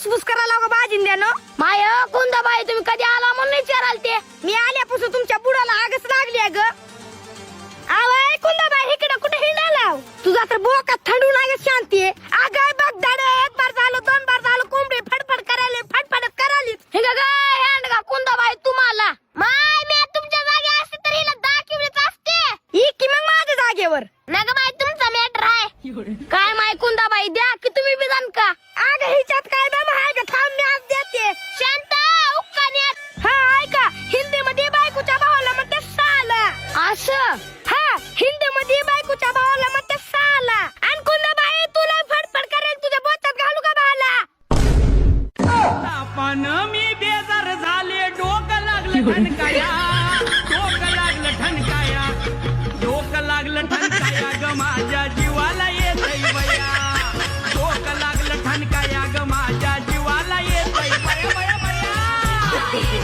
फुसफुस करायला का बाजिंद्यानो? माय कुंदाबाई तुम्ही कधी आला म्हणून विचाराल ते. मी आल्यापासून तुमच्या बुडाला आगच लागली आहे ग. आवय कुंदाबाई इकडे कुठे हिंडायला? तुझा तर बोकात थंडू लागत शांती आहे. अगं बघ दाड एक बार झालं दोन बार झालं कोंबडी फडफड करायला फडफडत करायली. हे ग हँड का कुंदाबाई तुम्हाला. माय मी तुमच्या जागी असते तर हिला दाखवलीच असते. ही की मग माझ्या जागेवर. नग माय तुमचा मॅटर आहे. काय माय कुंदाबाई द्या की तुम्ही बिदान का. अगं हिच्यात काय दम आहे का? थांब मी आज देते. शांत उक्कान्यात. हा ऐका हिंदी मध्ये बायकोच्या भावाला म्हणते साला. असं हा हिंदी मध्ये बायकोच्या भावाला म्हणते साला. आणि कुंदाबाई तुला फडफड करेल तुझ्या बोटात घालू का भाला? पण मी बेजार झाले डोकं लागलं ठणकाया डोकं लागलं ठणकाया डोकं लागलं ठणकाया ग माझ्या जीवाला येतय बया डोकं लागलं ठणकाया ग माझ्या जीवाला येतय बया बया बया